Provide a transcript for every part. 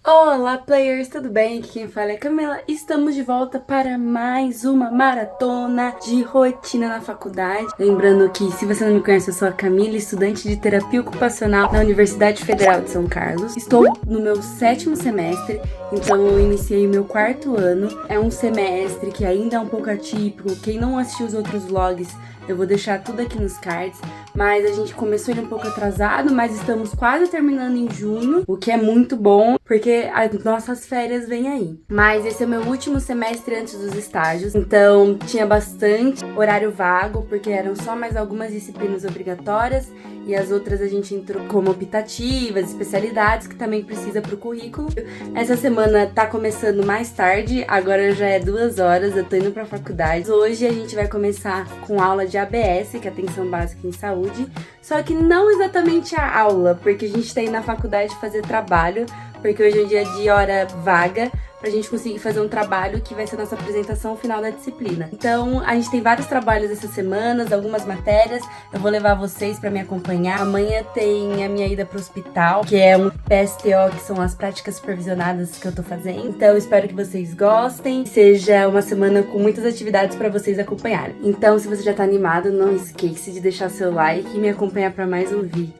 Olá, players, tudo bem? Aqui quem fala é a Camila. Estamos de volta para mais uma maratona de rotina na faculdade. Lembrando que, se você não me conhece, eu sou a Camila, estudante de terapia ocupacional na Universidade Federal de São Carlos. Estou no meu 7º semestre, então eu iniciei o meu 4º ano. É um semestre que ainda é um pouco atípico. Quem não assistiu os outros vlogs, eu vou deixar tudo aqui nos cards, mas a gente começou ele um pouco atrasado, mas estamos quase terminando em junho, o que é muito bom, porque as nossas férias vêm aí. Mas esse é o meu último semestre antes dos estágios, então tinha bastante horário vago, porque eram só mais algumas disciplinas obrigatórias, e as outras a gente entrou como optativas, especialidades, que também precisa pro currículo. Essa semana tá começando mais tarde, agora já é 2 horas, eu tô indo pra faculdade. Hoje a gente vai começar com aula de ABS, que é Atenção Básica em Saúde, só que não exatamente a aula, porque a gente tem na faculdade fazer trabalho, porque hoje é um dia de hora vaga, pra gente conseguir fazer um trabalho que vai ser a nossa apresentação final da disciplina. Então, a gente tem vários trabalhos essas semanas, algumas matérias, eu vou levar vocês pra me acompanhar. Amanhã tem a minha ida pro hospital, que é um PSTO, que são as práticas supervisionadas que eu tô fazendo. Então, espero que vocês gostem, seja uma semana com muitas atividades pra vocês acompanharem. Então, se você já tá animado, não esqueça de deixar seu like e me acompanhar pra mais um vídeo.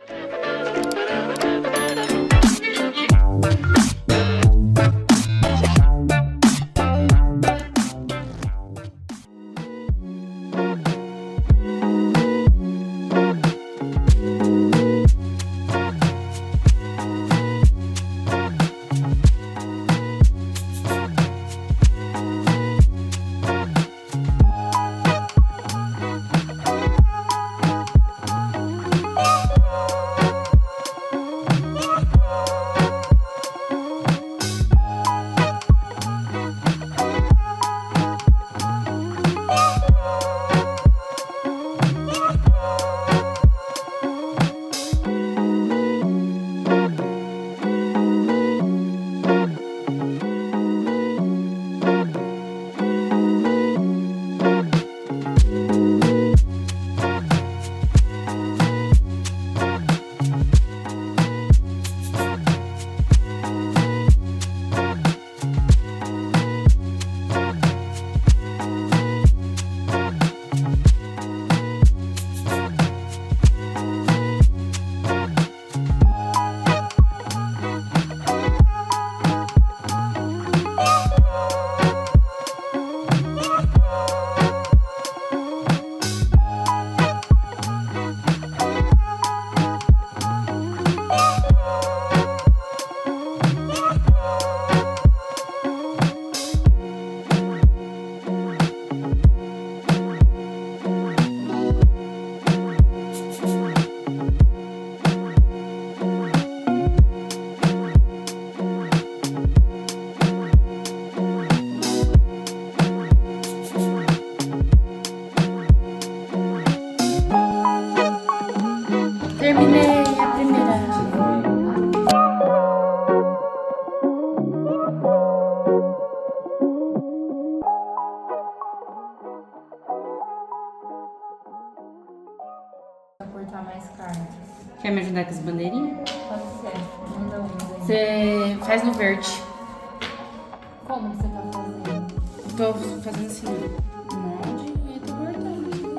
Terminei a primeira. Pra cortar mais carnes. Quer me ajudar com as bandeirinhas? Pode ser. Manda um aí. Você faz no verde. Como que você tá fazendo? Tô fazendo assim, molde e tô cortando.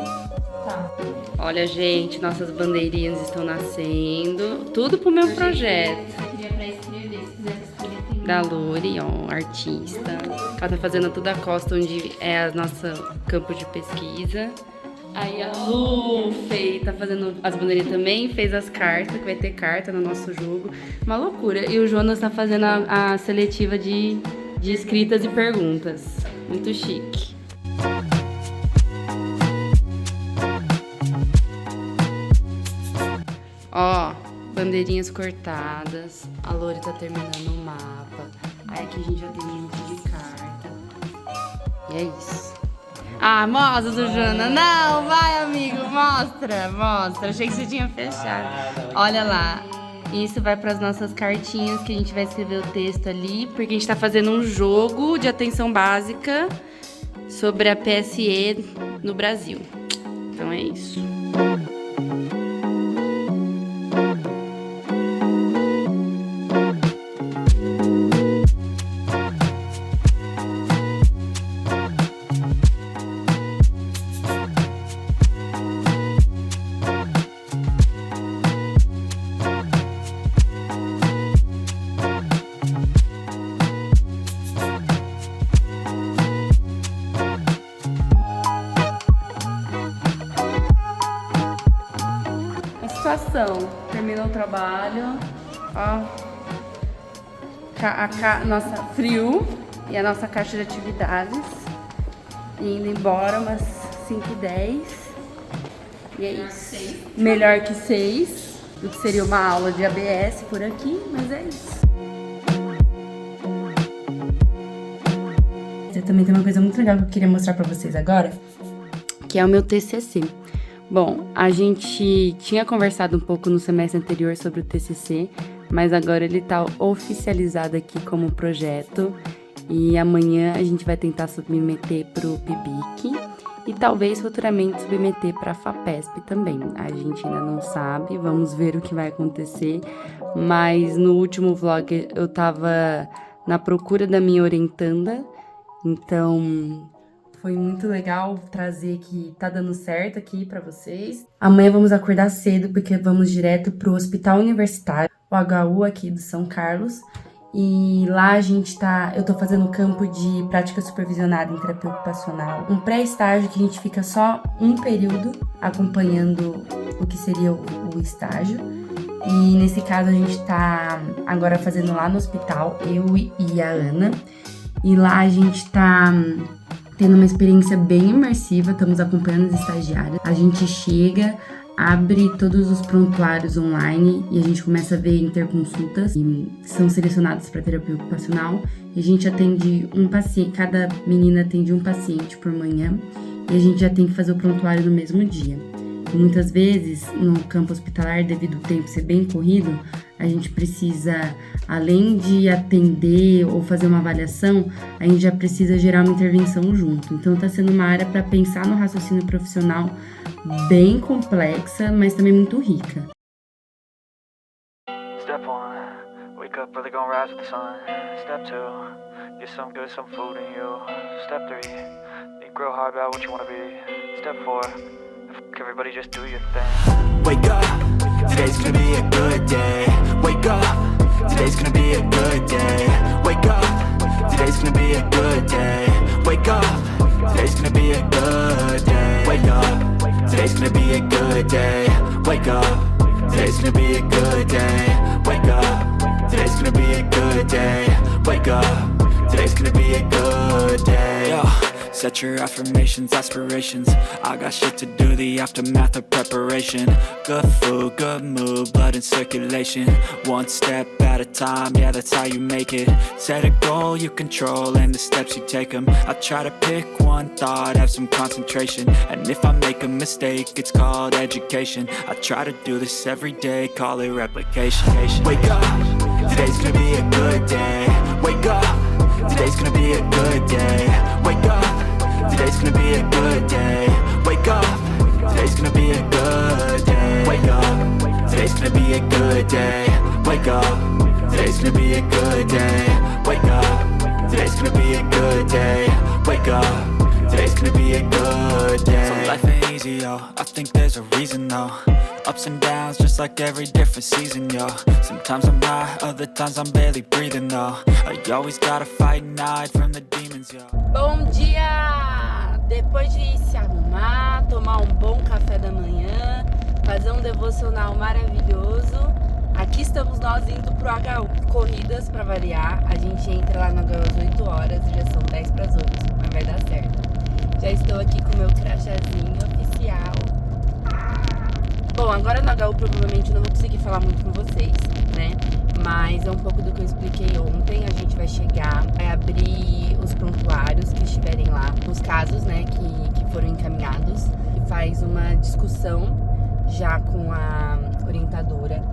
Tá. Olha, gente, nossas bandeirinhas estão nascendo. Tudo pro meu projeto. Eu queria pra escrever, se quiser escrever tem. Da Lori, ó, artista. Ela tá fazendo toda a costa onde é o nosso campo de pesquisa. Aí a Lu tá fazendo as bandeirinhas também, fez as cartas, que vai ter carta no nosso jogo. Uma loucura. E o Jonas tá fazendo a seletiva de escritas e perguntas. Muito chique. Ó, bandeirinhas cortadas. A Lori tá terminando o mapa. Aí aqui a gente já tem um monte de carta. E é isso. Ah, mostra, Sujana. Não, vai, amigo. Mostra, mostra. Achei que você tinha fechado. Olha lá. Isso vai para as nossas cartinhas, que a gente vai escrever o texto ali, porque a gente tá fazendo um jogo de atenção básica sobre a PSE no Brasil. Então é isso. termina o trabalho. Ó. Nossa frio e a nossa caixa de atividades. Indo embora umas 5h10. E é isso. Melhor que 6. Do que seria uma aula de ABS por aqui, mas é isso. Também tem uma coisa muito legal que eu queria mostrar pra vocês agora, que é o meu TCC. Bom, a gente tinha conversado um pouco no semestre anterior sobre o TCC, mas agora ele tá oficializado aqui como projeto e amanhã a gente vai tentar submeter pro PIBIC e talvez futuramente submeter pra FAPESP também. A gente ainda não sabe, vamos ver o que vai acontecer, mas no último vlog eu tava na procura da minha orientanda. Então, foi muito legal trazer que tá dando certo aqui pra vocês. Amanhã vamos acordar cedo, porque vamos direto pro Hospital Universitário, o HU aqui do São Carlos. E lá eu tô fazendo campo de prática supervisionada em terapia ocupacional. Um pré-estágio que a gente fica só um período acompanhando o que seria o estágio. E nesse caso a gente tá agora fazendo lá no hospital, eu e a Ana. E lá a gente tá tendo uma experiência bem imersiva, estamos acompanhando os estagiários. A gente chega, abre todos os prontuários online e a gente começa a ver interconsultas que são selecionadas para terapia ocupacional. E a gente atende um paciente, cada menina atende um paciente por manhã e a gente já tem que fazer o prontuário no mesmo dia. E muitas vezes, no campo hospitalar, devido ao tempo ser bem corrido, a gente precisa, além de atender ou fazer uma avaliação, a gente já precisa gerar uma intervenção junto. Então está sendo uma área para pensar no raciocínio profissional bem complexa, mas também muito rica. Step 1, wake up early, gonna rise with the sun. Step 2, get some good, some food in you. Step 3, think real hard about what you wanna be. Step 4, everybody just do your thing. Wake up, today's gonna be a good day. Wake up, today's gonna be a good day. Wake up, today's gonna be a good day. Wake up, today's gonna be a good day. Wake up, today's gonna be a good day. Wake up, today's gonna be a good day. Wake up, today's gonna be a good day. Wake up, today's gonna be a good day. Yo. Set your affirmations, aspirations. I got shit to do, the aftermath of preparation. Good food, good mood, blood in circulation. One step at a time, yeah, that's how you make it. Set a goal you control and the steps you take them. I try to pick one thought, have some concentration. And if I make a mistake, it's called education. I try to do this every day, call it replication. Wake up, today's gonna be a good day. Wake up, today's gonna be a good day. Wake up, today's gonna be a good day. Wake up, today's gonna be a good day. Wake up, today's gonna be a good day. Wake up, today's gonna be a good day. Wake up, today's gonna be a good day. Wake up, today's gonna be a good day. So life ain't easy, yo, I think there's a reason though. Ups and downs, just like every different season, yo. Sometimes I'm high, other times I'm barely breathing, though. You always gotta fight and hide from the demons, yo. Bom dia! Depois de se arrumar, tomar um bom café da manhã, fazer um devocional maravilhoso, aqui estamos nós indo pro HU. Corridas pra variar, a gente entra lá no HU às 8 horas, já são 10 para as 8, mas vai dar certo. Já estou aqui com o meu crachazinho oficial. Bom, agora no HU provavelmente eu não vou conseguir falar muito com vocês, né? Mas é um pouco do que eu expliquei ontem. A gente vai chegar, vai abrir os prontuários que estiverem lá, os casos, né, que foram encaminhados. E faz uma discussão já com a orientadora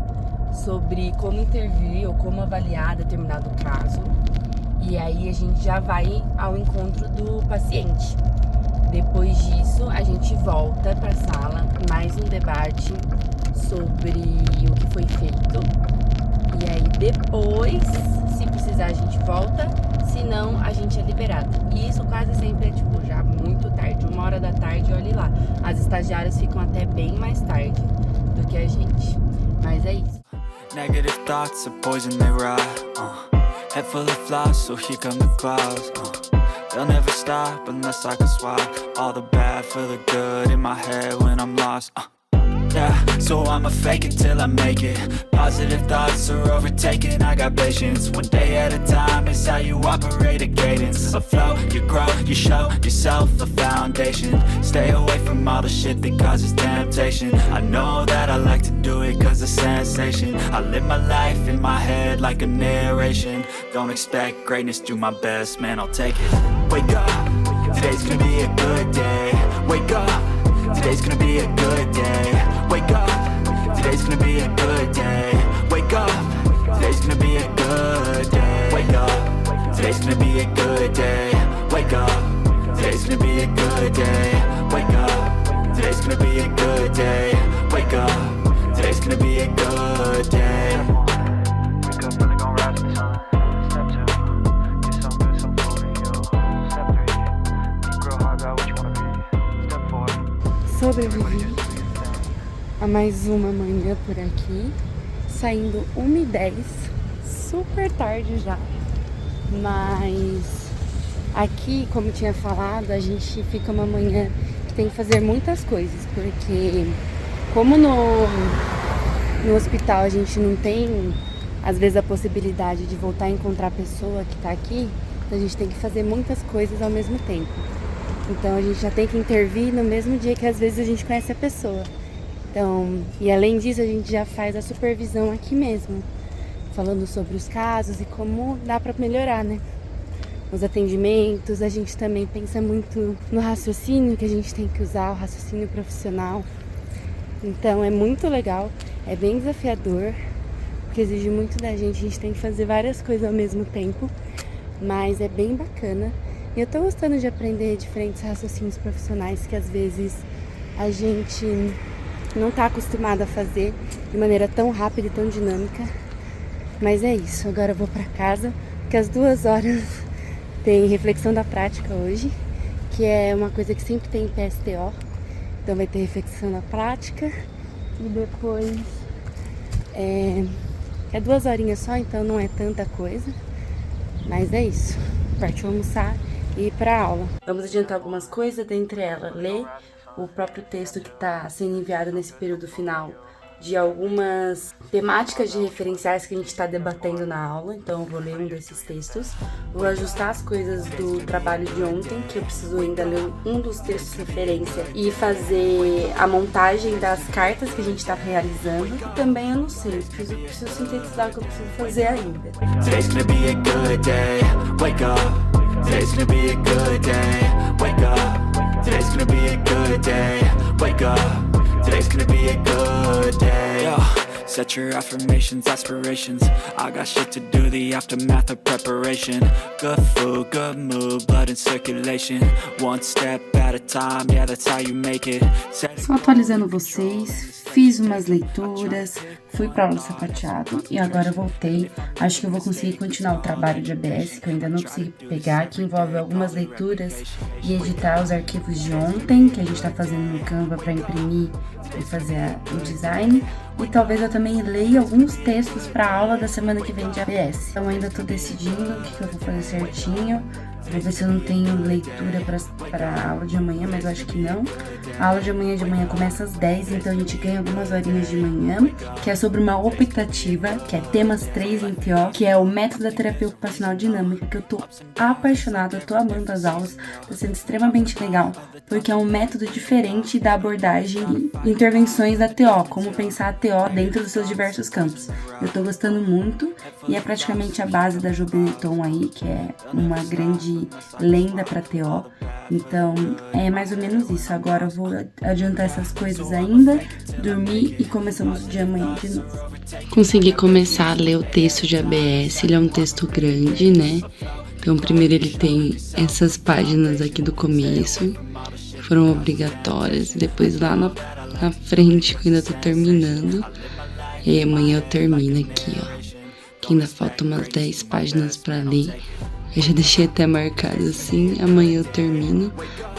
sobre como intervir ou como avaliar determinado caso. E aí a gente já vai ao encontro do paciente. Depois disso, a gente volta para a sala, mais um debate sobre o que foi feito. E aí depois, se precisar, a gente volta, se não, a gente é liberado. E isso quase sempre é tipo já muito tarde, 1h da tarde, olhe lá. As estagiárias ficam até bem mais tarde do que a gente. Mas é isso. Negative thoughts are poison, they rot. Head full of flies, so here come the clouds. They'll never stop unless I can swap all the bad for the good in my head when I'm lost. Yeah, so I'ma fake it till I make it. Positive thoughts are overtaken, I got patience. One day at a time is how you operate a cadence. A flow, you grow, you show yourself a foundation. Stay away from all the shit that causes temptation. I know that I like to do it cause it's sensation. I live my life in my head like a narration. Don't expect greatness, do my best, man, I'll take it. Wake up, today's gonna be a good day. Wake up, today's gonna be a good day. Wake up, today's gonna be a good day. Wake up, today's gonna be a good day. Wake up, today's gonna be a good day. Wake up, today's gonna be a good day. Wake up, today's gonna be a good day. Wake up, today's gonna be a good day. Wake up, really gon' rise with the sun. Step 2, get some good, some food in you. Step 3, think real hard about what you wanna be. Step 4, Sobrevivi a mais uma manhã por aqui, saindo 1h10, super tarde já, mas aqui, como eu tinha falado, a gente fica uma manhã que tem que fazer muitas coisas, porque como no hospital a gente não tem, às vezes, a possibilidade de voltar a encontrar a pessoa que tá aqui, então a gente tem que fazer muitas coisas ao mesmo tempo. Então a gente já tem que intervir no mesmo dia que às vezes a gente conhece a pessoa. Então, e além disso a gente já faz a supervisão aqui mesmo, falando sobre os casos e como dá pra melhorar, né? Os atendimentos, a gente também pensa muito no raciocínio que a gente tem que usar, o raciocínio profissional. Então é muito legal, é bem desafiador, porque exige muito da gente, a gente tem que fazer várias coisas ao mesmo tempo, mas é bem bacana. E eu tô gostando de aprender diferentes raciocínios profissionais que às vezes a gente não tá acostumado a fazer de maneira tão rápida e tão dinâmica. Mas é isso, agora eu vou pra casa, porque às 2 horas tem reflexão da prática hoje, que é uma coisa que sempre tem em PSTO. Então vai ter reflexão da prática e depois é 2 horinhas só, então não é tanta coisa. Mas é isso, partiu almoçar e ir pra aula. Vamos adiantar algumas coisas, dentre elas, ler o próprio texto que está sendo enviado nesse período final de algumas temáticas de referenciais que a gente está debatendo na aula. Então eu vou ler um desses textos, vou ajustar as coisas do trabalho de ontem, que eu preciso ainda ler um dos textos de referência e fazer a montagem das cartas que a gente está realizando. E também eu não sei, eu preciso sintetizar o que eu preciso fazer ainda. Today's gonna be a good day. Wake up. Today's gonna be a good day. Wake up. Today's gonna be a good day. Wake up. Today's gonna be a good day. Yo, set your affirmations, aspirations. I got shit to do, the aftermath of preparation. Good food, good mood, blood in circulation. One step at a time, yeah, that's how you make it. Só atualizando vocês, fiz umas leituras, fui pra aula sapateado e agora voltei. Acho que eu vou conseguir continuar o trabalho de ABS, que eu ainda não consegui pegar, que envolve algumas leituras e editar os arquivos de ontem, que a gente tá fazendo no Canva pra imprimir e fazer o design. E talvez eu também leia alguns textos pra aula da semana que vem de ABS. Então ainda tô decidindo o que eu vou fazer certinho. Vou ver se eu não tenho leitura para a aula de amanhã, mas eu acho que não. A aula de amanhã começa às 10, então a gente ganha algumas horinhas de manhã, que é sobre uma optativa, que é temas 3 em TO, que é o método da terapia ocupacional dinâmica, que eu tô apaixonada, eu tô amando as aulas, tá sendo extremamente legal, porque é um método diferente da abordagem e intervenções da TO, como pensar a TO dentro dos seus diversos campos. Eu tô gostando muito e é praticamente a base da Jo Benetton aí, que é uma grande lenda para TO. Então é mais ou menos isso. Agora eu vou adiantar essas coisas ainda, dormir e começamos o dia amanhã de novo. Consegui começar a ler o texto de ABS. Ele é um texto grande, né? Então primeiro ele tem essas páginas aqui do começo, que foram obrigatórias, e depois lá na frente, que eu ainda tô terminando. E aí amanhã eu termino aqui, ó, que ainda falta umas 10 páginas pra ler. Eu já deixei até marcado assim, amanhã eu termino,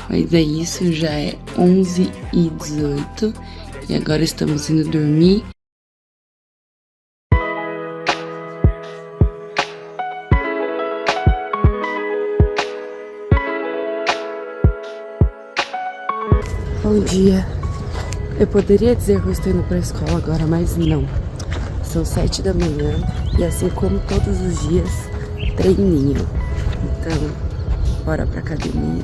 mas é isso, já é 11h18 e agora estamos indo dormir. Bom dia, Eu poderia dizer que eu estou indo pra escola agora, mas não. São 7 da manhã e assim como todos os dias, treininho. Então, bora pra academia.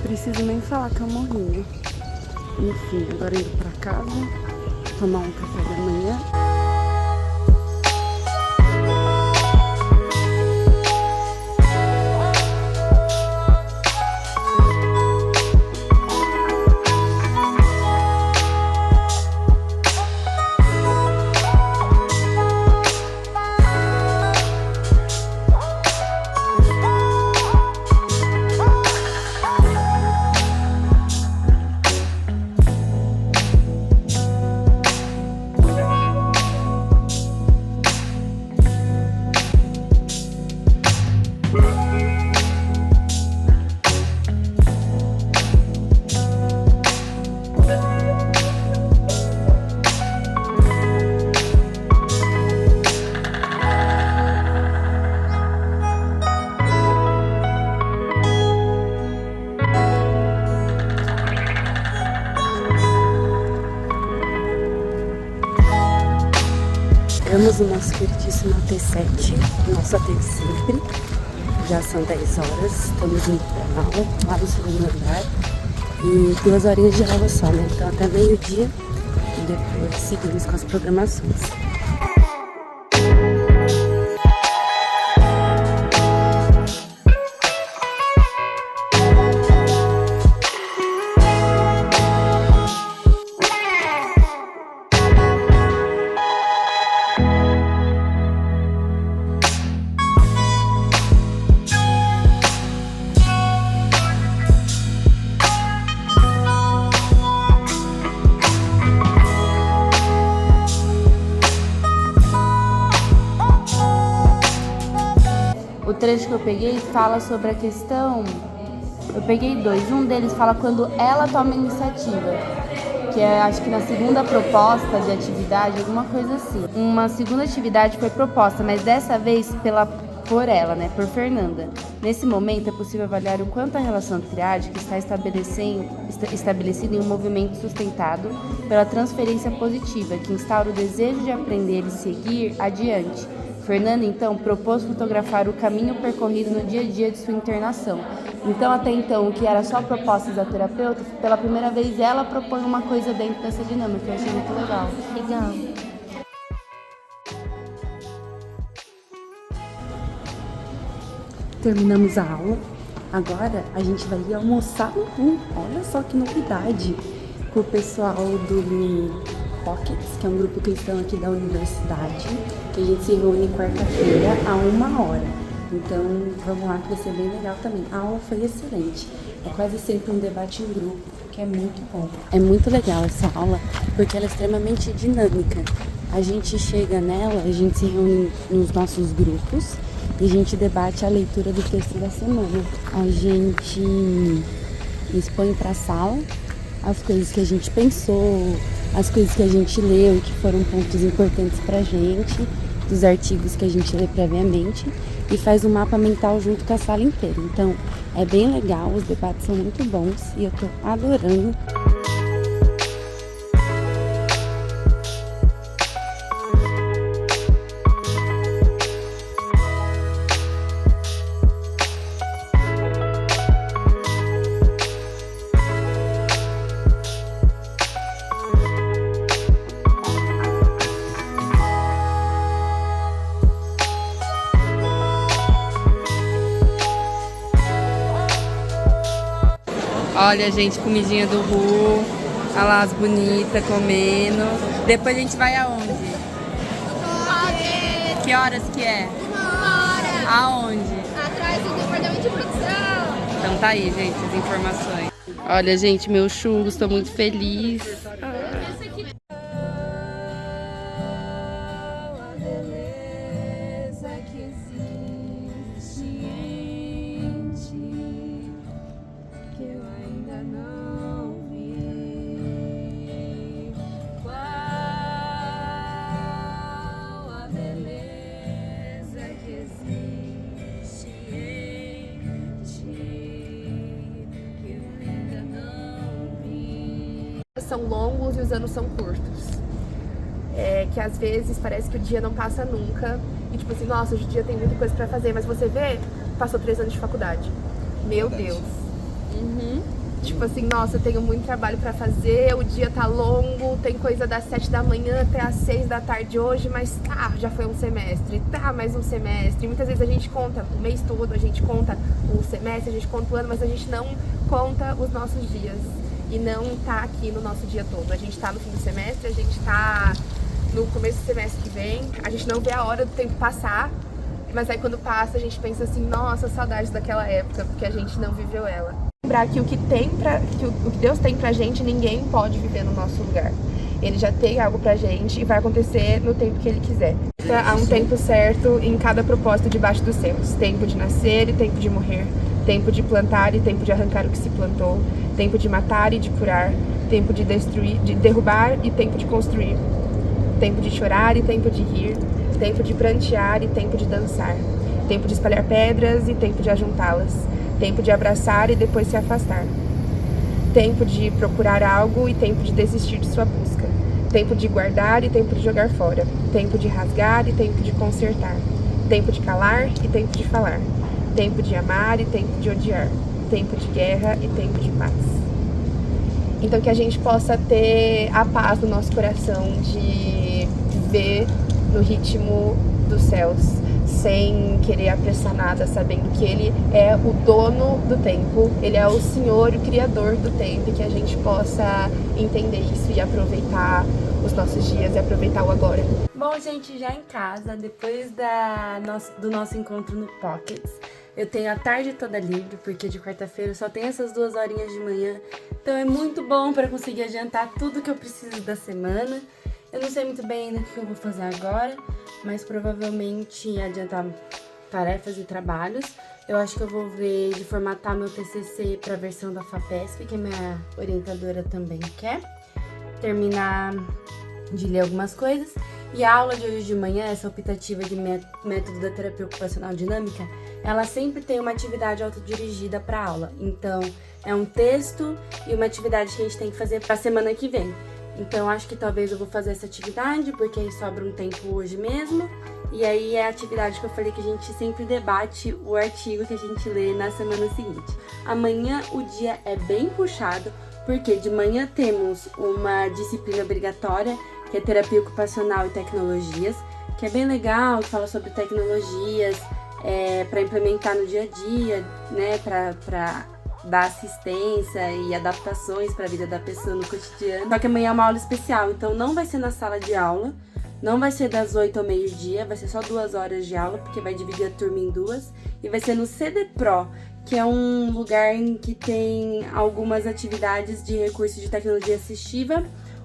Preciso nem falar que eu morri, né? Enfim, agora indo pra casa, tomar um café da manhã. Chegamos no nosso queridíssimo AT7, nosso AT sempre. Já são 10 horas, estamos indo para aula, lá no segundo andar. E 2 horinhas de aula só, né? Então até meio-dia e depois seguimos com as programações. O trecho que eu peguei fala sobre a questão. Eu peguei 2. Um deles fala quando ela toma iniciativa, que é, acho que na segunda proposta de atividade, alguma coisa assim. Uma segunda atividade foi proposta, mas dessa vez por ela, né, por Fernanda. Nesse momento é possível avaliar o quanto a relação triádica está estabelecida em um movimento sustentado pela transferência positiva, que instaura o desejo de aprender e seguir adiante. Fernanda, então, propôs fotografar o caminho percorrido no dia a dia de sua internação. Então, até então, o que era só propostas da terapeuta, pela primeira vez ela propõe uma coisa dentro dessa dinâmica, que eu achei muito legal. Legal. Terminamos a aula. Agora a gente vai ir almoçar no RU. Olha só que novidade. Com o pessoal do Pockets, que é um grupo cristão aqui da universidade, que a gente se reúne quarta-feira a 1h. Então vamos lá, que vai ser bem legal também. A aula foi excelente. É quase sempre um debate em grupo, que é muito bom. É muito legal essa aula, porque ela é extremamente dinâmica. A gente chega nela, a gente se reúne nos nossos grupos e a gente debate a leitura do texto da semana. A gente expõe para a sala as coisas que a gente pensou, as coisas que a gente leu, que foram pontos importantes pra gente, dos artigos que a gente lê previamente, e faz um mapa mental junto com a sala inteira. Então, é bem legal, os debates são muito bons e eu tô adorando. Olha, gente, comidinha do RU. Olha lá as bonitas comendo. Depois a gente vai aonde? Que horas que é? 1h. Aonde? Atrás do departamento de produção. Então tá aí, gente, as informações. Olha, gente, meus churros, tô muito feliz. são longos e os anos são curtos. Que às vezes parece que o dia não passa nunca. E tipo assim, nossa, hoje o dia tem muita coisa pra fazer, mas você vê, passou 3 anos de faculdade. Meu Deus. Tipo assim, nossa, eu tenho muito trabalho pra fazer, o dia tá longo, tem coisa das 7 da manhã até as 6 da tarde hoje, mas tá, já foi um semestre, tá, mais um semestre. E muitas vezes a gente conta o mês todo, a gente conta o semestre, a gente conta o ano, mas a gente não conta os nossos dias. E não tá aqui no nosso dia todo. A gente tá no fim do semestre, a gente tá no começo do semestre que vem, a gente não vê a hora do tempo passar, mas aí quando passa a gente pensa assim, nossa, saudades daquela época, porque a gente não viveu ela. Lembrar que o que Deus tem pra gente, ninguém pode viver no nosso lugar. Ele já tem algo pra gente e vai acontecer no tempo que Ele quiser. Há um tempo certo em cada propósito debaixo dos céus. Tempo de nascer e tempo de morrer. Tempo de plantar e tempo de arrancar o que se plantou. Tempo de matar e de curar. Tempo de destruir, de derrubar e tempo de construir. Tempo de chorar e tempo de rir. Tempo de prantear e tempo de dançar. Tempo de espalhar pedras e tempo de ajuntá-las. Tempo de abraçar e depois se afastar. Tempo de procurar algo e tempo de desistir de sua busca. Tempo de guardar e tempo de jogar fora. Tempo de rasgar e tempo de consertar. Tempo de calar e tempo de falar. Tempo de amar e tempo de odiar. Tempo de guerra e tempo de paz. Então que a gente possa ter a paz no nosso coração de viver no ritmo dos céus, sem querer apressar nada, sabendo que Ele é o dono do tempo, Ele é o Senhor, o Criador do tempo, e que a gente possa entender isso e aproveitar os nossos dias e aproveitar o agora. Bom, gente, já em casa, depois do nosso encontro no Pockets, eu tenho a tarde toda livre, porque de quarta-feira só tem essas 2 horinhas de manhã, então é muito bom para conseguir adiantar tudo que eu preciso da semana. Eu não sei muito bem ainda o que eu vou fazer agora, mas provavelmente adiantar tarefas e trabalhos. Eu acho que eu vou ver de formatar meu TCC para a versão da FAPESP, que a minha orientadora também quer. Terminar de ler algumas coisas. E a aula de hoje de manhã, essa optativa de método da terapia ocupacional dinâmica, ela sempre tem uma atividade autodirigida para a aula. Então, é um texto e uma atividade que a gente tem que fazer para a semana que vem. Então, acho que talvez eu vou fazer essa atividade, porque aí sobra um tempo hoje mesmo. E aí é a atividade que eu falei que a gente sempre debate o artigo que a gente lê na semana seguinte. Amanhã o dia é bem puxado, porque de manhã temos uma disciplina obrigatória, que é terapia ocupacional e tecnologias, que é bem legal, que fala sobre tecnologias para implementar no dia a dia, né, para dar assistência e adaptações para a vida da pessoa no cotidiano. Só que amanhã é uma aula especial, então não vai ser na sala de aula, não vai ser das 8 ao meio-dia, vai ser só 2 horas de aula, porque vai dividir a turma em 2, e vai ser no CD Pro, que é um lugar em que tem algumas atividades de recurso de tecnologia assistiva,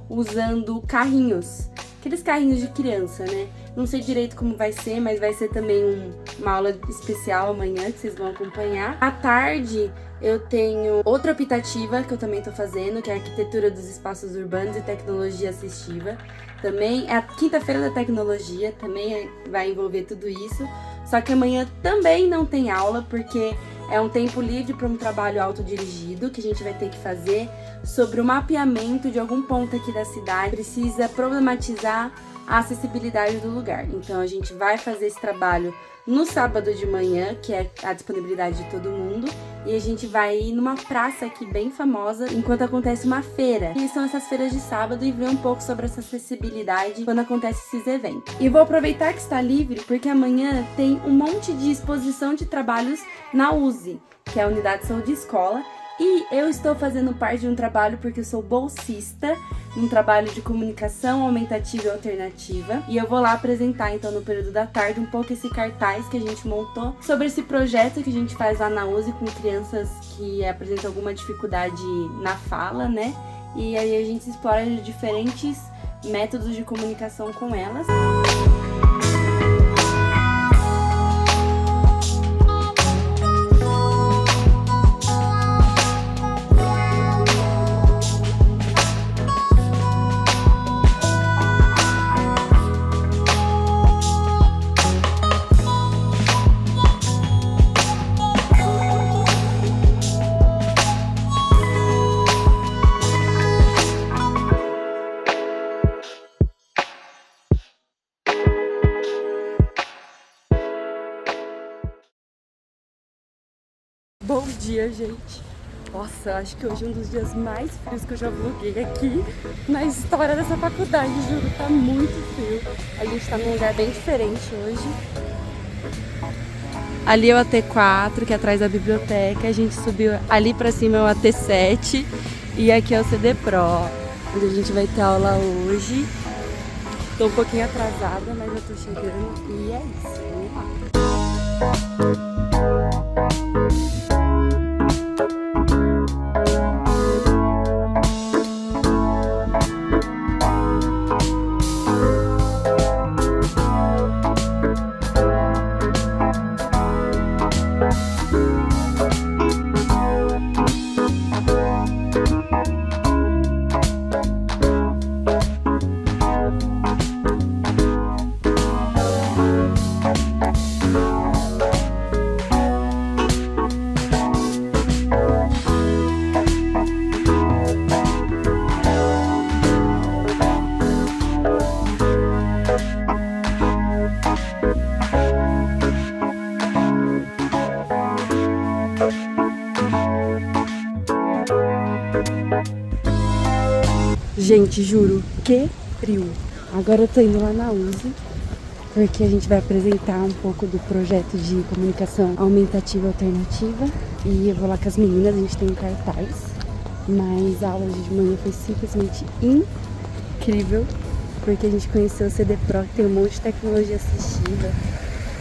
usando carrinhos, aqueles carrinhos de criança, né? Não sei direito como vai ser, mas vai ser também uma aula especial amanhã, que vocês vão acompanhar. À tarde, eu tenho outra optativa que eu também tô fazendo, que é a arquitetura dos espaços urbanos e tecnologia assistiva. Também é a quinta-feira da tecnologia, também vai envolver tudo isso. Só que amanhã também não tem aula, porque é um tempo livre para um trabalho autodirigido que a gente vai ter que fazer sobre o mapeamento de algum ponto aqui da cidade. Precisa problematizar a acessibilidade do lugar. Então a gente vai fazer esse trabalho no sábado de manhã, que é a disponibilidade de todo mundo, e a gente vai ir numa praça aqui bem famosa enquanto acontece uma feira. E são essas feiras de sábado, e ver um pouco sobre essa acessibilidade quando acontece esses eventos. E vou aproveitar que está livre, porque amanhã tem um monte de exposição de trabalhos na USE, que é a Unidade de Saúde Escola. E eu estou fazendo parte de um trabalho porque eu sou bolsista, um trabalho de comunicação aumentativa e alternativa. E eu vou lá apresentar, então, no período da tarde, um pouco esse cartaz que a gente montou sobre esse projeto que a gente faz lá na USE com crianças que apresentam alguma dificuldade na fala, né? E aí a gente explora diferentes métodos de comunicação com elas. dia, gente. Nossa, acho que hoje é um dos dias mais frios que eu já vloguei aqui na história dessa faculdade, juro, tá muito frio. A gente tá num lugar bem diferente hoje. Ali é o AT4, que é atrás da biblioteca, a gente subiu ali pra cima é o AT7 e aqui é o CD Pro, onde a gente vai ter aula hoje. Tô um pouquinho atrasada, mas eu tô chegando e é isso, vamos lá. Gente, juro, que frio. Agora eu tô indo lá na USE, porque a gente vai apresentar um pouco do projeto de comunicação aumentativa alternativa. E eu vou lá com as meninas, a gente tem um cartaz. Mas a aula de manhã foi simplesmente incrível, porque a gente conheceu o CD Pro, que tem um monte de tecnologia assistiva,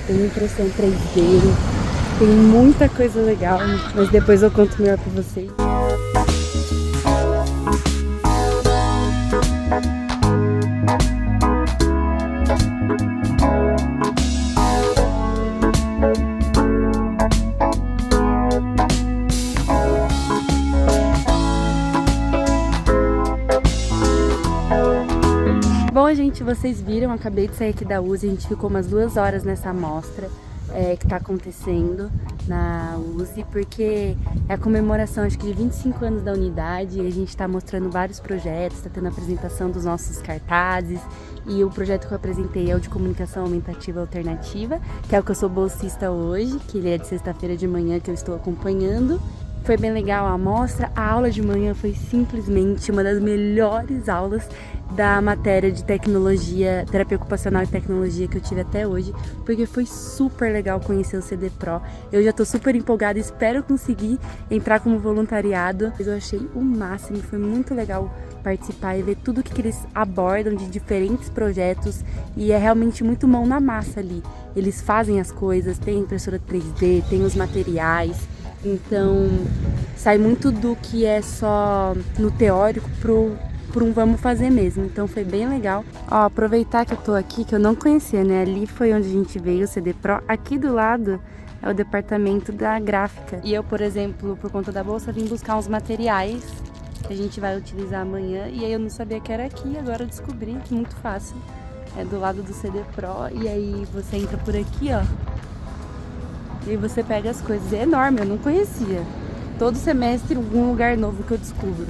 tem impressão 3D, tem muita coisa legal, mas depois eu conto melhor pra vocês. Bom, gente, vocês viram, acabei de sair aqui da USE, a gente ficou umas 2 horas nessa amostra que tá acontecendo na USE, porque é a comemoração, acho que de 25 anos da unidade, e a gente tá mostrando vários projetos, tá tendo a apresentação dos nossos cartazes, e o projeto que eu apresentei é o de comunicação aumentativa alternativa, que é o que eu sou bolsista hoje, que ele é de sexta-feira de manhã que eu estou acompanhando. Foi bem legal a amostra, a aula de manhã foi simplesmente uma das melhores aulas da matéria de tecnologia, terapia ocupacional e tecnologia que eu tive até hoje, porque foi super legal conhecer o CD Pro. Eu já tô super empolgada, espero conseguir entrar como voluntariado. Eu achei o máximo, foi muito legal participar e ver tudo que eles abordam de diferentes projetos, e é realmente muito mão na massa ali. Eles fazem as coisas, tem impressora 3D, tem os materiais. Então, sai muito do que é só no teórico por um vamos fazer mesmo. Então, foi bem legal. Ó, aproveitar que eu tô aqui, que eu não conhecia, né? Ali foi onde a gente veio, o CD Pro. Aqui do lado é o departamento da gráfica. E eu, por exemplo, por conta da bolsa, vim buscar uns materiais que a gente vai utilizar amanhã. E aí eu não sabia que era aqui, agora eu descobri que muito fácil. É do lado do CD Pro. E aí você entra por aqui, ó. E você pega as coisas. É enorme, eu não conhecia. Todo semestre algum lugar novo que eu descubro.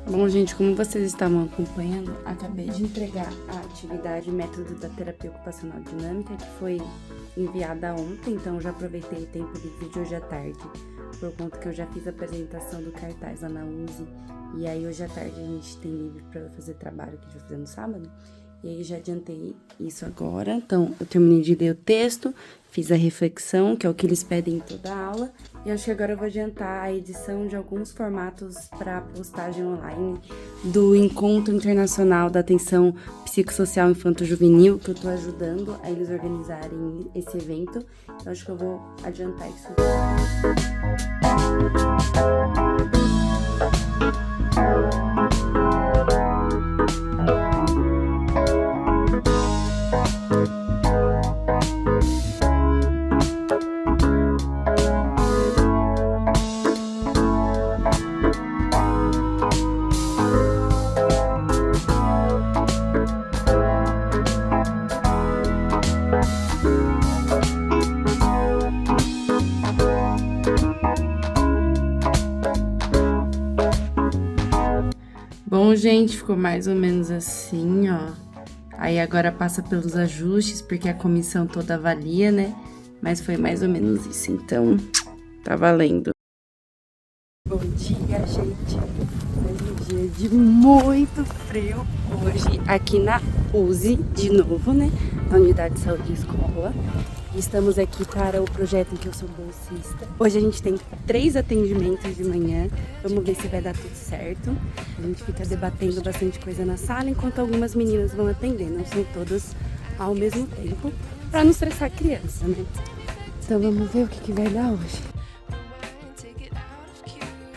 Bom, gente, como vocês estavam acompanhando, acabei de entregar a atividade Método da Terapia Ocupacional Dinâmica, que foi enviada ontem, então já aproveitei o tempo livre de hoje à tarde, por conta que eu já fiz a apresentação do cartaz lá na USE, e aí hoje à tarde a gente tem livre para fazer trabalho que a gente vai fazer no sábado, e aí já adiantei isso agora. Então, eu terminei de ler o texto, fiz a reflexão, que é o que eles pedem em toda a aula, e acho que agora eu vou adiantar a edição de alguns formatos para postagem online do Encontro Internacional da Atenção Psicossocial Infanto-Juvenil, que eu tô ajudando a eles organizarem esse evento. Então, acho que eu vou adiantar isso aqui. Bom, gente, ficou mais ou menos assim, ó. Aí agora passa pelos ajustes, porque a comissão toda avalia, né? Mas foi mais ou menos isso, então tá valendo. Bom dia, gente. Mais um dia de muito frio hoje aqui na USE, de novo, né? Na Unidade de Saúde e Escola. Estamos aqui para o projeto em que eu sou bolsista. Hoje a gente tem 3 atendimentos de manhã. Vamos ver se vai dar tudo certo. A gente fica debatendo bastante coisa na sala, enquanto algumas meninas vão atender. Não são todas ao mesmo tempo, para não estressar a criança, né? Então vamos ver o que vai dar hoje.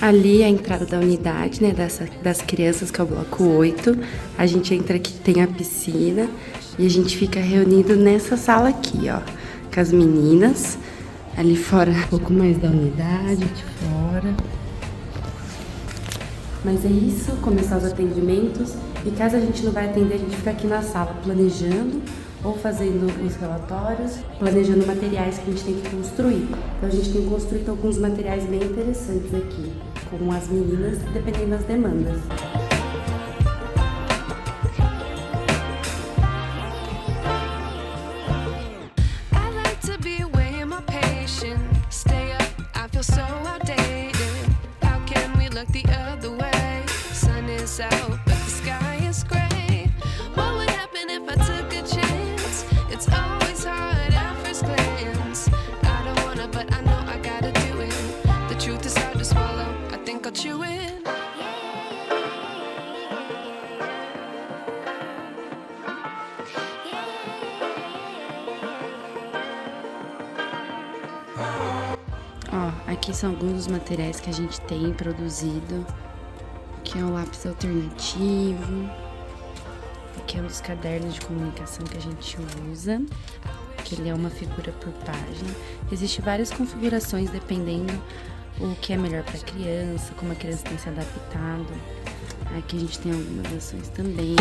Ali é a entrada da unidade, né, das crianças, que é o bloco 8. A gente entra aqui, tem a piscina, e a gente fica reunido nessa sala aqui, ó, com as meninas. Ali fora, um pouco mais da unidade, de fora. Mas é isso, começar os atendimentos. E caso a gente não vai atender, a gente fica aqui na sala planejando ou fazendo os relatórios, planejando materiais que a gente tem que construir. Então a gente tem construído alguns materiais bem interessantes aqui, com as meninas, dependendo das demandas. Ó, aqui são alguns dos materiais que a gente tem produzido. Aqui é um lápis alternativo. Aqui é um dos cadernos de comunicação que a gente usa, que ele é uma figura por página. Existem várias configurações dependendo o que é melhor para a criança, como a criança tem se adaptado. Aqui a gente tem algumas ações também.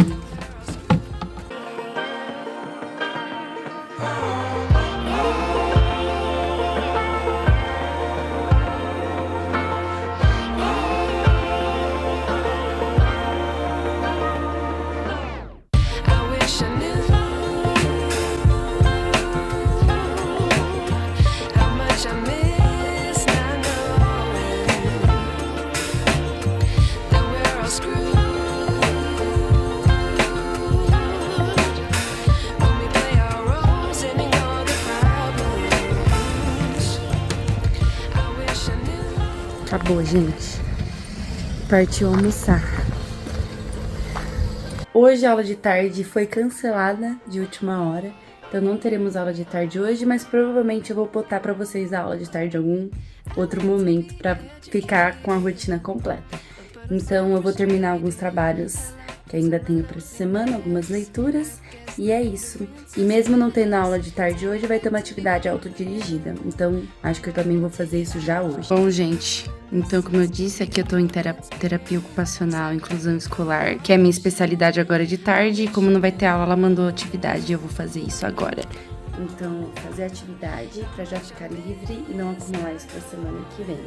Acabou, gente. Partiu almoçar. Hoje a aula de tarde foi cancelada de última hora, então não teremos aula de tarde hoje, mas provavelmente eu vou botar pra vocês a aula de tarde em algum outro momento pra ficar com a rotina completa. Então eu vou terminar alguns trabalhos que ainda tenho pra essa semana, algumas leituras, e é isso. E mesmo não tendo aula de tarde hoje, vai ter uma atividade autodirigida, então acho que eu também vou fazer isso já hoje. Bom, gente, então como eu disse, aqui eu tô em terapia ocupacional, inclusão escolar, que é a minha especialidade agora de tarde, e como não vai ter aula, ela mandou atividade e eu vou fazer isso agora. Então, vou fazer a atividade pra já ficar livre e não acumular isso pra semana que vem.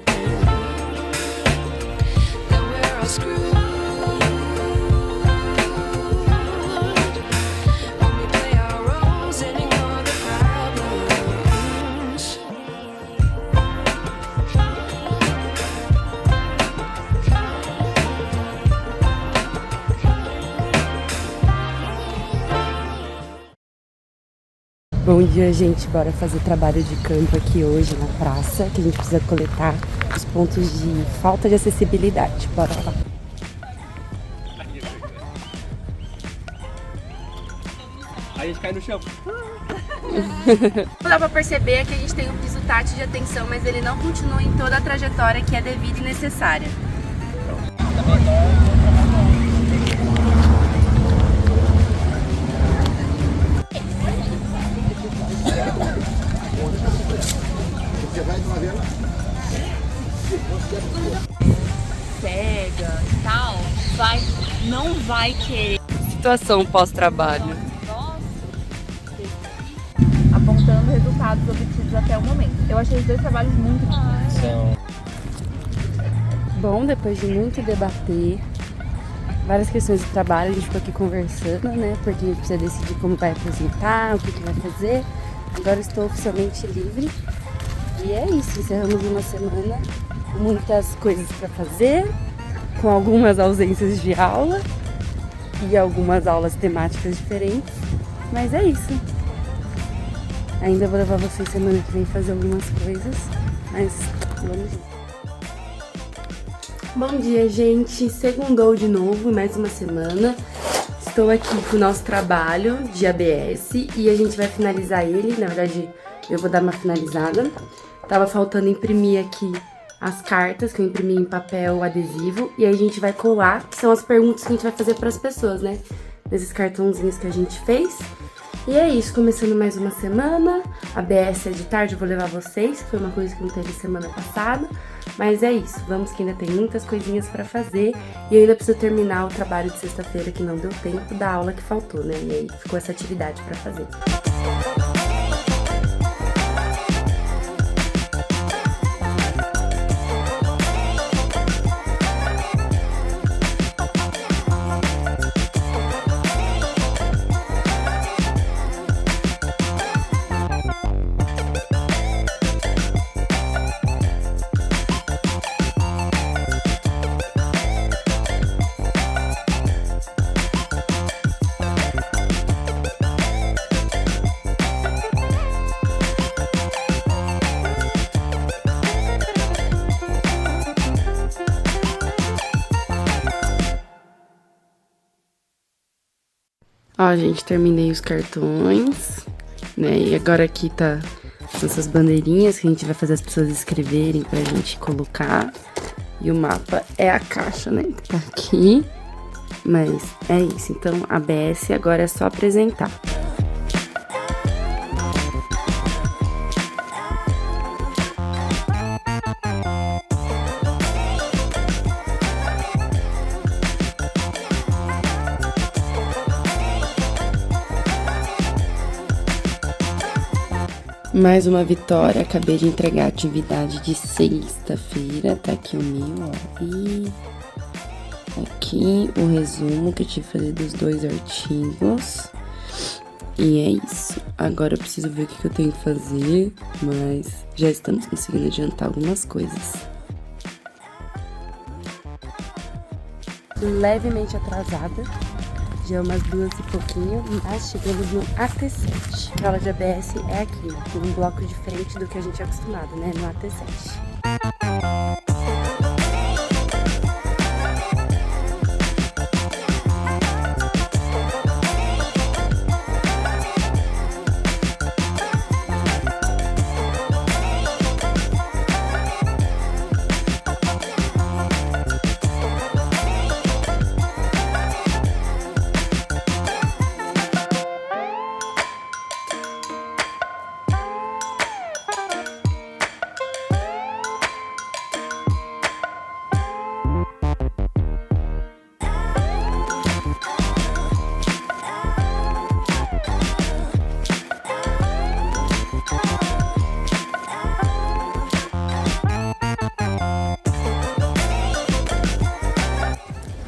Bom dia, gente. Bora fazer trabalho de campo aqui hoje na praça, que a gente precisa coletar os pontos de falta de acessibilidade. Bora lá. Aí a gente cai no chão. Dá pra perceber que a gente tem um piso tátil de atenção, mas ele não continua em toda a trajetória que é devida e necessária. Cega e tal, não vai querer. Situação pós-trabalho. Apontando resultados obtidos até o momento. Eu achei os 2 trabalhos muito difíceis. Bom, depois de muito debater, várias questões de trabalho, a gente ficou aqui conversando, né? Porque a gente precisa decidir como vai apresentar, o que vai fazer. Agora estou oficialmente livre. E é isso, encerramos uma semana, muitas coisas para fazer, com algumas ausências de aula e algumas aulas temáticas diferentes. Mas é isso. Ainda vou levar vocês semana que vem fazer algumas coisas, mas vamos junto. Bom dia, gente. Segundou de novo, mais uma semana. Estou aqui com o nosso trabalho de ABS e a gente vai finalizar ele. Na verdade, eu vou dar uma finalizada. Tava faltando imprimir aqui as cartas que eu imprimi em papel adesivo e aí a gente vai colar, que são as perguntas que a gente vai fazer para as pessoas, né? Nesses cartãozinhos que a gente fez. E é isso, começando mais uma semana. ABS é de tarde, eu vou levar vocês, que foi uma coisa que não teve semana passada. Mas é isso, vamos que ainda tem muitas coisinhas pra fazer. E eu ainda preciso terminar o trabalho de sexta-feira que não deu tempo da aula que faltou, né? E aí ficou essa atividade pra fazer. Ó, gente, terminei os cartões, né? E agora aqui tá essas bandeirinhas que a gente vai fazer as pessoas escreverem pra gente colocar. E o mapa é a caixa, né? Que tá aqui. Mas é isso. Então, a ABS agora é só apresentar. Mais uma vitória, acabei de entregar a atividade de sexta-feira, tá aqui o meu, ó, e aqui o resumo que eu tive que fazer dos 2 artigos, e é isso. Agora eu preciso ver o que eu tenho que fazer, mas já estamos conseguindo adiantar algumas coisas. Levemente atrasada. Já é umas 2 e pouquinho, mas chegamos no AT7. A aula de ABS é aqui, um bloco diferente do que a gente é acostumado, né, no AT7.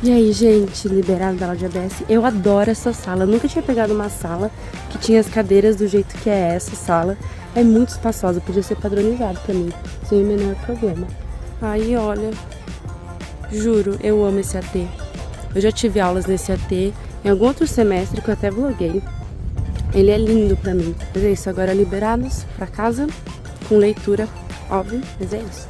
E aí, gente, liberado da aula de ABS, eu adoro essa sala. Eu nunca tinha pegado uma sala que tinha as cadeiras do jeito que é essa sala. É muito espaçosa, podia ser padronizado pra mim, sem o menor problema. Aí, olha, juro, eu amo esse AT. Eu já tive aulas nesse AT em algum outro semestre que eu até bloguei. Ele é lindo pra mim. Mas é isso, agora liberados pra casa, com leitura, óbvio, mas é isso.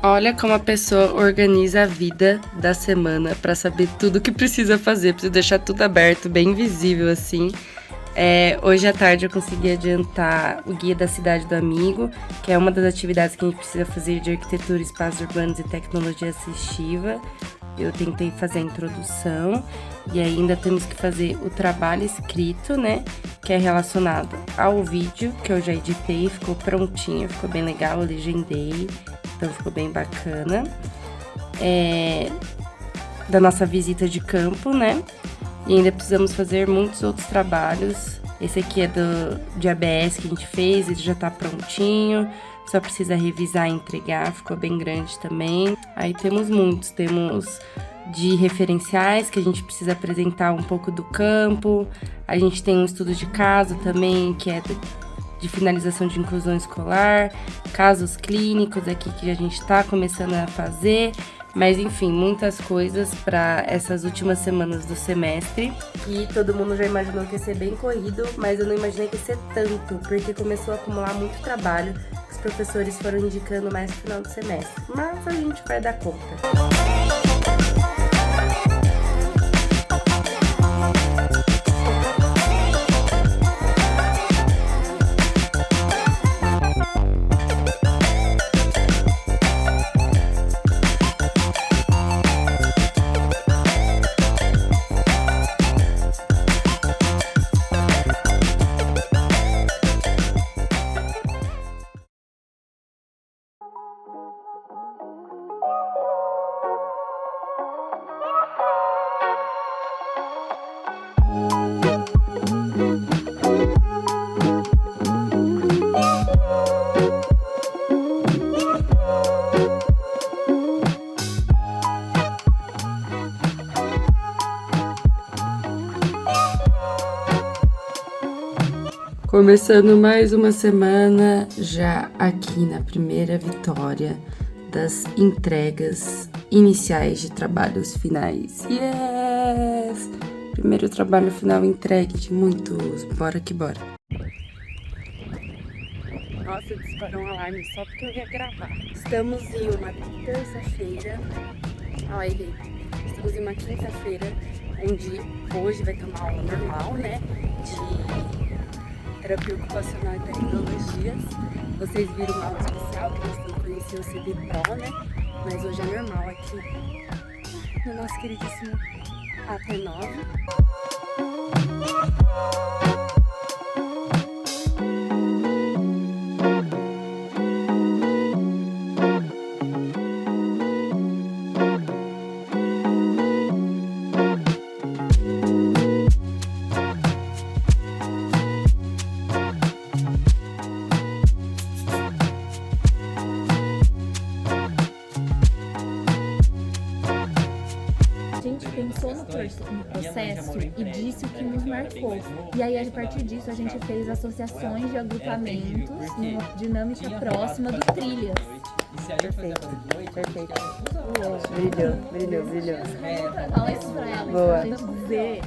Olha como a pessoa organiza a vida da semana pra saber tudo que precisa fazer, precisa deixar tudo aberto, bem visível assim. Hoje à tarde eu consegui adiantar o Guia da Cidade do Amigo, que é uma das atividades que a gente precisa fazer de arquitetura, espaços urbanos e tecnologia assistiva. Eu tentei fazer a introdução e ainda temos que fazer o trabalho escrito, né? Que é relacionado ao vídeo, que eu já editei, ficou prontinho, ficou bem legal, eu legendei, então ficou bem bacana. Da nossa visita de campo, né? E ainda precisamos fazer muitos outros trabalhos. Esse aqui é de ABS que a gente fez, ele já tá prontinho. Só precisa revisar e entregar, ficou bem grande também. Aí temos muitos, temos de referenciais, que a gente precisa apresentar um pouco do campo. A gente tem um estudo de caso também, que é de finalização de inclusão escolar. Casos clínicos aqui que a gente tá começando a fazer. Mas enfim, muitas coisas para essas últimas semanas do semestre. E todo mundo já imaginou que ia ser bem corrido, mas eu não imaginei que ia ser tanto, porque começou a acumular muito trabalho. Os professores foram indicando mais no final do semestre. Mas a gente vai dar conta. Começando mais uma semana, já aqui na primeira vitória das entregas iniciais de trabalhos finais. Yes! Primeiro trabalho final entregue de muitos. Bora que bora. Nossa, disparou um alarme só porque eu ia gravar. Estamos em uma terça-feira. Olha aí. Estamos em uma quinta-feira, onde hoje vai ter uma aula normal, né? De terapia ocupacional e tecnologias. Vocês viram uma aula especial que eles estão conhecendo o CD Pro, né? Mas hoje é normal aqui no nosso queridíssimo AT9. Pensou no processo e disse o que nos marcou. E aí, a partir disso, a gente fez associações de agrupamentos numa dinâmica próxima do Trilhas. Perfeito, perfeito. Brilhou. Fala isso pra ela, boa. Pra gente dizer.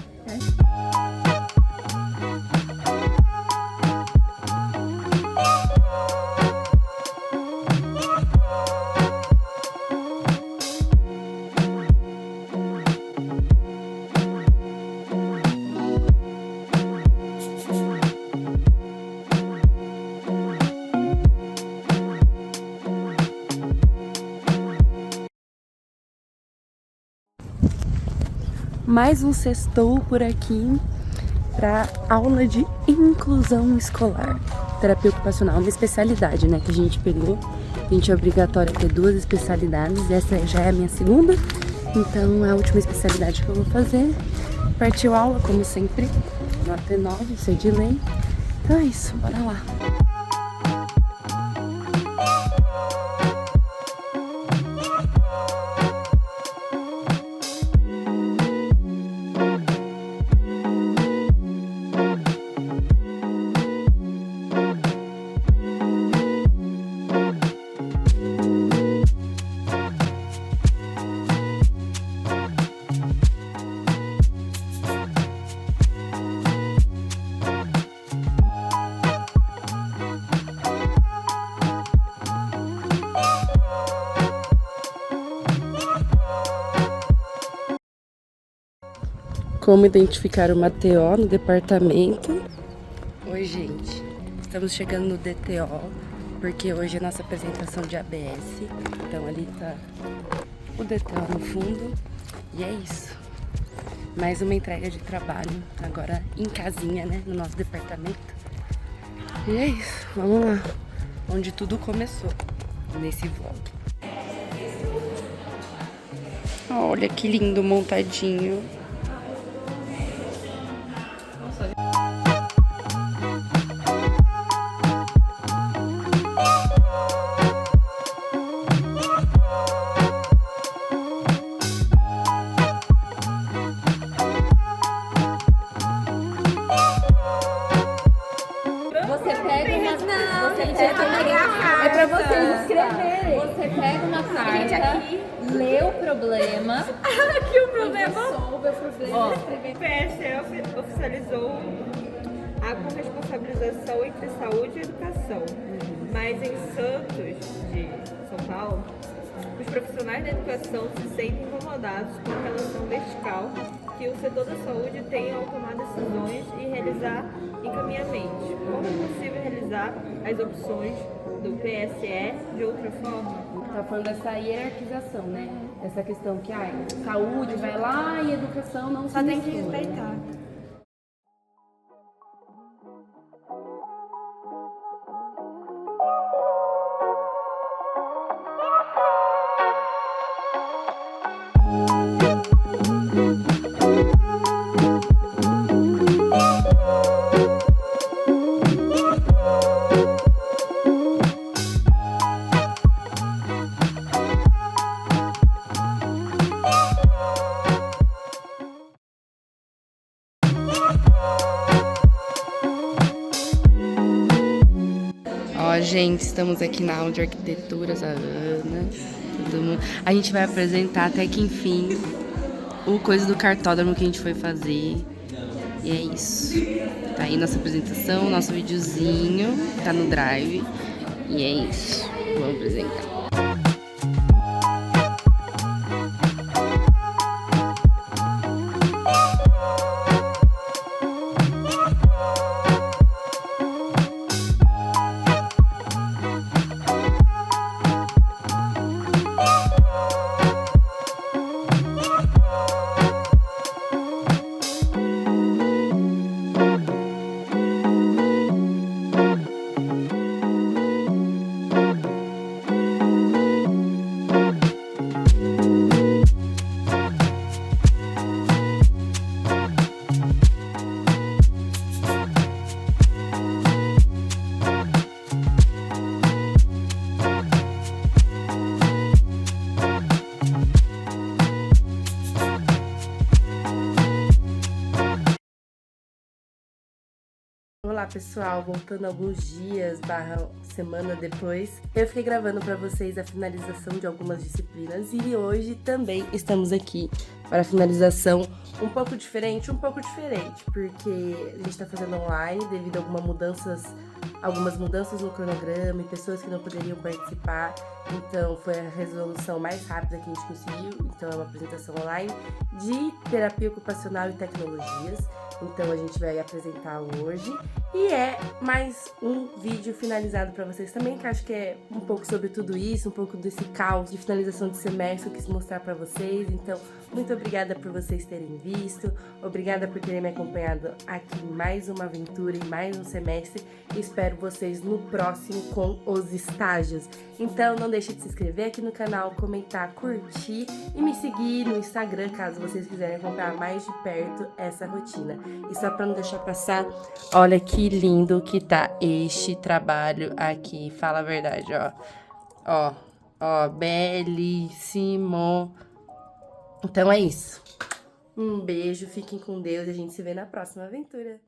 Mais um sextou por aqui para aula de inclusão escolar. Terapia ocupacional, uma especialidade, né, que a gente pegou. A gente é obrigatório ter 2 especialidades, essa já é a minha segunda. Então, é a última especialidade que eu vou fazer. Partiu aula, como sempre, no AT9, isso é de lei. Então é isso, bora lá. Como identificar uma TO no departamento. Oi, gente. Estamos chegando no DTO, porque hoje é nossa apresentação de ABS. Então ali tá o DTO no fundo. E é isso. Mais uma entrega de trabalho, agora em casinha, né? No nosso departamento. E é isso. Vamos lá. Onde tudo começou. Nesse vlog. Olha que lindo montadinho. É pra vocês escreverem. Você pega uma carta, lê o problema. Aqui o problema. Resolve o problema. O PSE oficializou a corresponsabilização entre saúde e educação. Mas em Santos, de São Paulo, os profissionais da educação se sentem incomodados com a relação vertical que o setor da saúde tem ao tomar decisões e realizar encaminhamentos. Como é possível realizar as opções do PSE de outra forma? Tá falando dessa hierarquização, né? Essa questão que, saúde vai lá e educação não Só se tem que mistura. respeitar. Ó, gente, estamos aqui na aula de arquitetura, a Ana, todo mundo. A gente vai apresentar até que enfim o coisa do cartódromo que a gente foi fazer. E é isso. Tá aí nossa apresentação, nosso videozinho, tá no Drive. E é isso. Vamos apresentar. Olá pessoal, voltando alguns dias / semana depois, eu fiquei gravando para vocês a finalização de algumas disciplinas e hoje também estamos aqui para a finalização um pouco diferente, porque a gente está fazendo online devido a algumas mudanças no cronograma e pessoas que não poderiam participar, então foi a resolução mais rápida que a gente conseguiu, então é uma apresentação online de terapia ocupacional e tecnologias. Então a gente vai apresentar hoje e é mais um vídeo finalizado para vocês também, que acho que é um pouco sobre tudo isso, um pouco desse caos de finalização de semestre que eu quis mostrar para vocês. Então, muito obrigada por vocês terem visto, obrigada por terem me acompanhado aqui em mais uma aventura e mais um semestre. Espero vocês no próximo com os estágios. Então não deixe de se inscrever aqui no canal, comentar, curtir e me seguir no Instagram caso vocês quiserem acompanhar mais de perto essa rotina. E só para não deixar passar, olha que lindo que tá este trabalho aqui, fala a verdade, ó, belíssimo. Então é isso. Um beijo, fiquem com Deus e a gente se vê na próxima aventura.